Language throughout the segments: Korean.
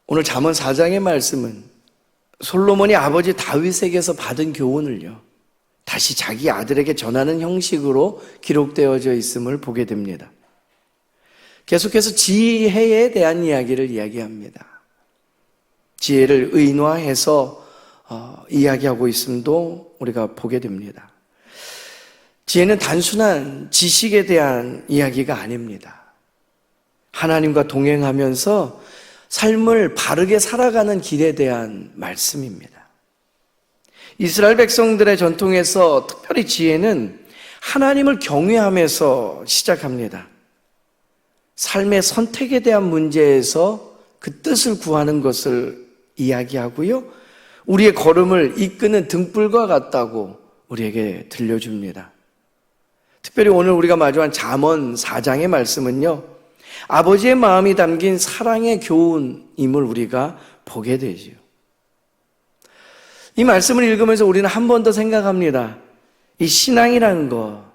오늘 잠언 4장의 말씀은 솔로몬이 아버지 다윗에게서 받은 교훈을요, 다시 자기 아들에게 전하는 형식으로 기록되어져 있음을 보게 됩니다. 계속해서 지혜에 대한 이야기를 이야기합니다. 지혜를 의인화해서 이야기하고 있음도 우리가 보게 됩니다. 지혜는 단순한 지식에 대한 이야기가 아닙니다. 하나님과 동행하면서 삶을 바르게 살아가는 길에 대한 말씀입니다. 이스라엘 백성들의 전통에서 특별히 지혜는 하나님을 경외하면서 시작합니다. 삶의 선택에 대한 문제에서 그 뜻을 구하는 것을 이야기하고요, 우리의 걸음을 이끄는 등불과 같다고 우리에게 들려줍니다. 특별히 오늘 우리가 마주한 잠언 4장의 말씀은요, 아버지의 마음이 담긴 사랑의 교훈임을 우리가 보게 되죠. 이 말씀을 읽으면서 우리는 한 번 더 생각합니다. 이 신앙이라는 거,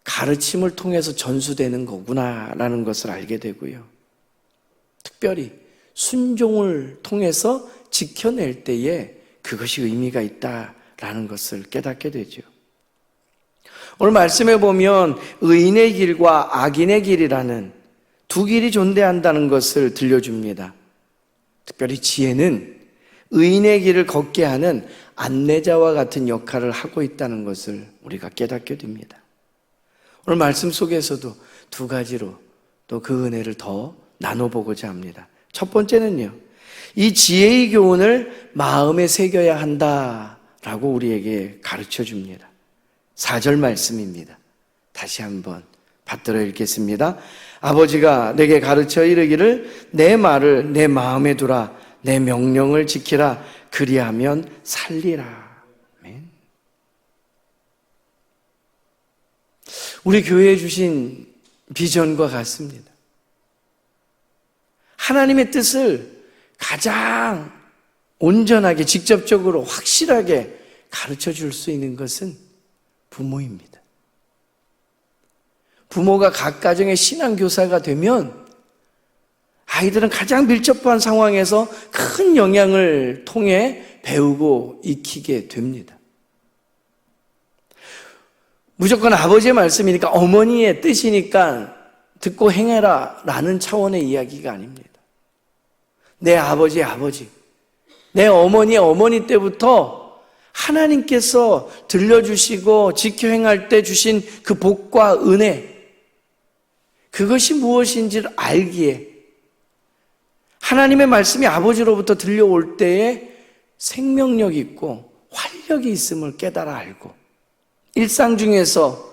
가르침을 통해서 전수되는 거구나라는 것을 알게 되고요, 특별히 순종을 통해서 지켜낼 때에 그것이 의미가 있다라는 것을 깨닫게 되죠. 오늘 말씀에 보면 의인의 길과 악인의 길이라는 두 길이 존재한다는 것을 들려줍니다. 특별히 지혜는 의인의 길을 걷게 하는 안내자와 같은 역할을 하고 있다는 것을 우리가 깨닫게 됩니다. 오늘 말씀 속에서도 두 가지로 또 그 은혜를 더 나눠보고자 합니다. 첫 번째는요, 이 지혜의 교훈을 마음에 새겨야 한다라고 우리에게 가르쳐 줍니다. 4절 말씀입니다. 다시 한번 받들어 읽겠습니다. 아버지가 내게 가르쳐 이르기를 내 말을 내 마음에 두라, 내 명령을 지키라, 그리하면 살리라. 아멘. 우리 교회에 주신 비전과 같습니다. 하나님의 뜻을 가장 온전하게, 직접적으로, 확실하게 가르쳐 줄 수 있는 것은 부모입니다. 부모가 각 가정의 신앙교사가 되면 아이들은 가장 밀접한 상황에서 큰 영향을 통해 배우고 익히게 됩니다. 무조건 아버지의 말씀이니까, 어머니의 뜻이니까 듣고 행해라 라는 차원의 이야기가 아닙니다. 내 아버지의 아버지, 내 어머니의 어머니 때부터 하나님께서 들려주시고 지켜 행할 때 주신 그 복과 은혜, 그것이 무엇인지를 알기에, 하나님의 말씀이 아버지로부터 들려올 때에 생명력 있고 활력이 있음을 깨달아 알고, 일상 중에서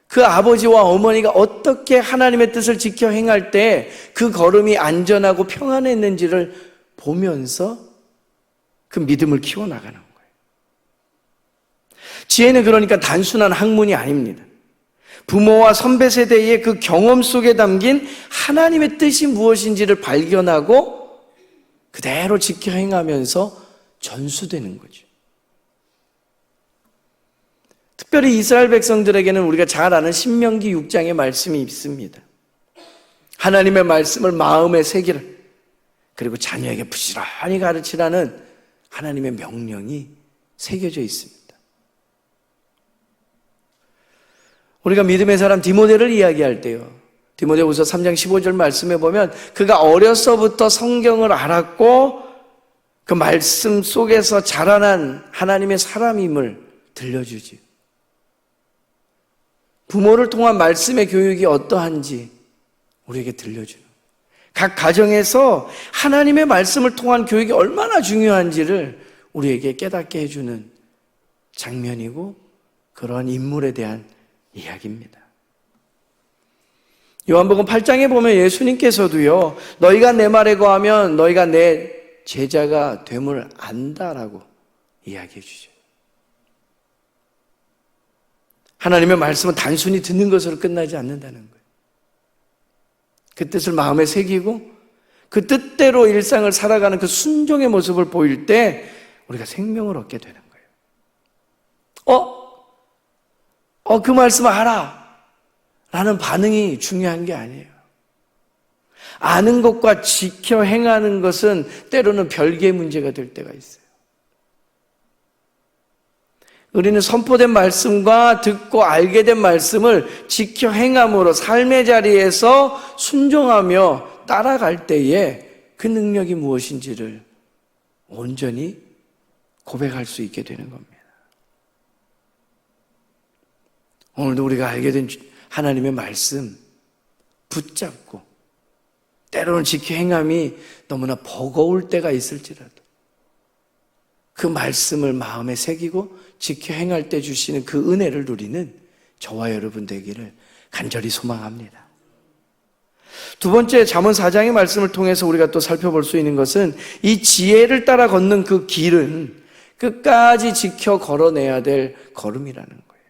그 아버지와 어머니가 어떻게 하나님의 뜻을 지켜 행할 때 그 걸음이 안전하고 평안했는지를 보면서 그 믿음을 키워나가는 거예요. 지혜는 그러니까 단순한 학문이 아닙니다. 부모와 선배 세대의 그 경험 속에 담긴 하나님의 뜻이 무엇인지를 발견하고 그대로 지켜 행하면서 전수되는 거죠. 특별히 이스라엘 백성들에게는 우리가 잘 아는 신명기 6장의 말씀이 있습니다. 하나님의 말씀을 마음에 새기라, 그리고 자녀에게 부지런히 가르치라는 하나님의 명령이 새겨져 있습니다. 우리가 믿음의 사람 디모데를 이야기할 때요, 디모데후서 3장 15절 말씀에 보면 그가 어려서부터 성경을 알았고 그 말씀 속에서 자라난 하나님의 사람임을 들려주지. 부모를 통한 말씀의 교육이 어떠한지 우리에게 들려주는, 각 가정에서 하나님의 말씀을 통한 교육이 얼마나 중요한지를 우리에게 깨닫게 해주는 장면이고 그러한 인물에 대한 이야기입니다. 요한복음 8장에 보면 예수님께서도요, 너희가 내 말에 거하면 너희가 내 제자가 됨을 안다라고 이야기해 주죠. 하나님의 말씀은 단순히 듣는 것으로 끝나지 않는다는 거예요. 그 뜻을 마음에 새기고 그 뜻대로 일상을 살아가는 그 순종의 모습을 보일 때 우리가 생명을 얻게 되는 거예요. 그 말씀 알아 라는 반응이 중요한 게 아니에요. 아는 것과 지켜 행하는 것은 때로는 별개의 문제가 될 때가 있어요. 우리는 선포된 말씀과 듣고 알게 된 말씀을 지켜 행함으로 삶의 자리에서 순종하며 따라갈 때에 그 능력이 무엇인지를 온전히 고백할 수 있게 되는 겁니다. 오늘도 우리가 알게 된 하나님의 말씀 붙잡고 때로는 지켜 행함이 너무나 버거울 때가 있을지라도 그 말씀을 마음에 새기고 지켜 행할 때 주시는 그 은혜를 누리는 저와 여러분 되기를 간절히 소망합니다. 두 번째, 잠언 4장의 말씀을 통해서 우리가 또 살펴볼 수 있는 것은 이 지혜를 따라 걷는 그 길은 끝까지 지켜 걸어내야 될 걸음이라는 거예요.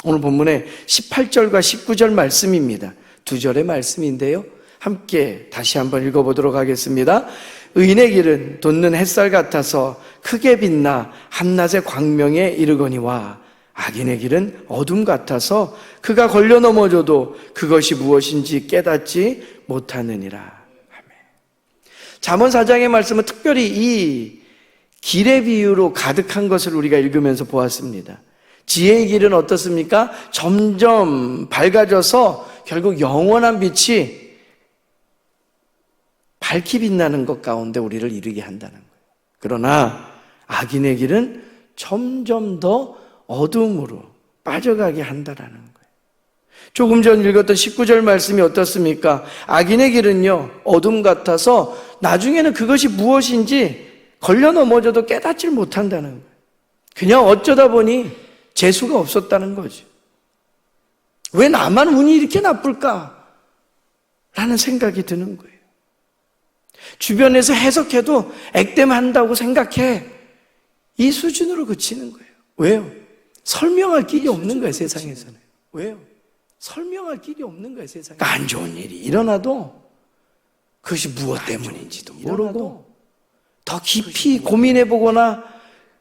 오늘 본문의 18절과 19절 말씀입니다. 두 절의 말씀인데요, 함께 다시 한번 읽어보도록 하겠습니다. 의인의 길은 돋는 햇살 같아서 크게 빛나 한낮의 광명에 이르거니와 악인의 길은 어둠 같아서 그가 걸려 넘어져도 그것이 무엇인지 깨닫지 못하느니라. 아멘. 잠언 4장의 말씀은 특별히 이 길의 비유로 가득한 것을 우리가 읽으면서 보았습니다. 지혜의 길은 어떻습니까? 점점 밝아져서 결국 영원한 빛이 밝히 빛나는 것 가운데 우리를 이르게 한다는 거예요. 그러나 악인의 길은 점점 더 어둠으로 빠져가게 한다라는 거예요. 조금 전 읽었던 19절 말씀이 어떻습니까? 악인의 길은요, 어둠 같아서 나중에는 그것이 무엇인지 걸려 넘어져도 깨닫질 못한다는 거예요. 그냥 어쩌다 보니 재수가 없었다는 거죠. 왜 나만 운이 이렇게 나쁠까? 라는 생각이 드는 거예요. 주변에서 해석해도 액땜한다고 생각해. 이 수준으로 그치는 거예요. 왜요? 설명할 길이 없는 거예요, 세상에서는. 왜요? 설명할 길이 없는 거예요, 세상에. 안 좋은 일이 일어나도 그것이 무엇 때문인지도 모르고 더 깊이 고민해보거나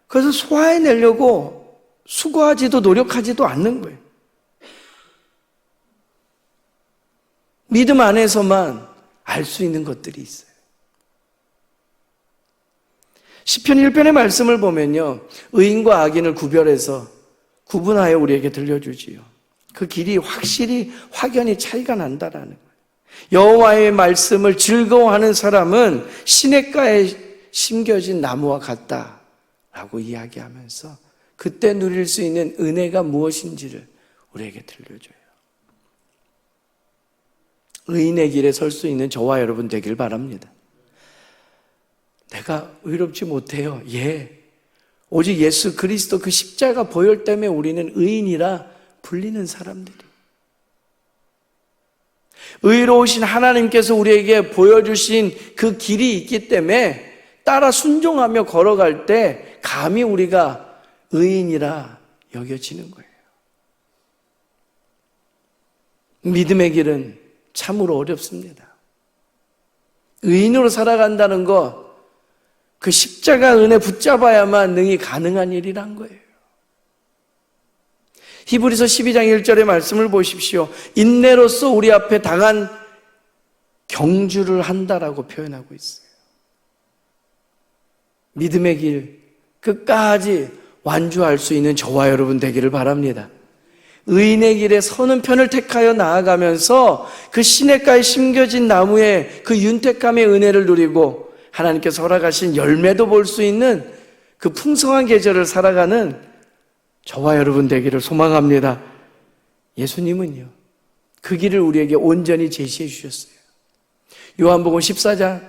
그것을 소화해내려고 수고하지도 노력하지도 않는 거예요. 믿음 안에서만 알 수 있는 것들이 있어요. 시편 1편의 말씀을 보면요, 의인과 악인을 구분하여 우리에게 들려주지요. 그 길이 확연히 차이가 난다라는 거예요. 여호와의 말씀을 즐거워하는 사람은 시냇가에 심겨진 나무와 같다라고 이야기하면서 그때 누릴 수 있는 은혜가 무엇인지를 우리에게 들려줘요. 의인의 길에 설 수 있는 저와 여러분 되길 바랍니다. 내가 의롭지 못해요. 오직 예수 그리스도 그 십자가 보혈 때문에 우리는 의인이라 불리는 사람들이. 의로우신 하나님께서 우리에게 보여주신 그 길이 있기 때문에 따라 순종하며 걸어갈 때 감히 우리가 의인이라 여겨지는 거예요. 믿음의 길은 참으로 어렵습니다. 의인으로 살아간다는 것, 그 십자가 은혜 붙잡아야만 능히 가능한 일이란 거예요. 히브리서 12장 1절의 말씀을 보십시오. 인내로써 우리 앞에 당한 경주를 한다라고 표현하고 있어요. 믿음의 길 끝까지 완주할 수 있는 저와 여러분 되기를 바랍니다. 의인의 길에 서는 편을 택하여 나아가면서 그 시냇가에 심겨진 나무의 그 윤택함의 은혜를 누리고 하나님께서 허락하신 열매도 볼 수 있는 그 풍성한 계절을 살아가는 저와 여러분 되기를 소망합니다. 예수님은요, 그 길을 우리에게 온전히 제시해 주셨어요. 요한복음 14장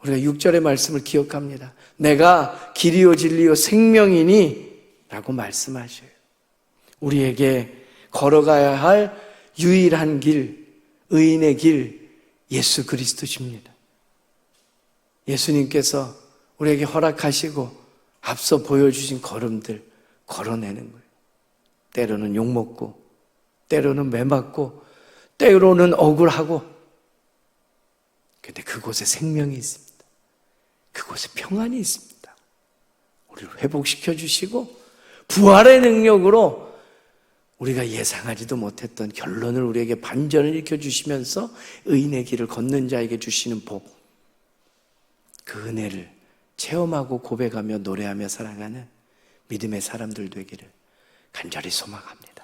우리가 6절의 말씀을 기억합니다. 내가 길이요 진리요 생명이니 라고 말씀하셔요. 우리에게 걸어가야 할 유일한 길, 의인의 길, 예수 그리스도십니다. 예수님께서 우리에게 허락하시고 앞서 보여주신 걸음들 걸어내는 거예요. 때로는 욕먹고, 때로는 매맞고, 때로는 억울하고, 근데 그곳에 생명이 있습니다. 그곳에 평안이 있습니다. 우리를 회복시켜 주시고 부활의 능력으로 우리가 예상하지도 못했던 결론을 우리에게 반전을 일으켜주시면서 의인의 길을 걷는 자에게 주시는 복, 그 은혜를 체험하고 고백하며 노래하며 살아가는 믿음의 사람들 되기를 간절히 소망합니다.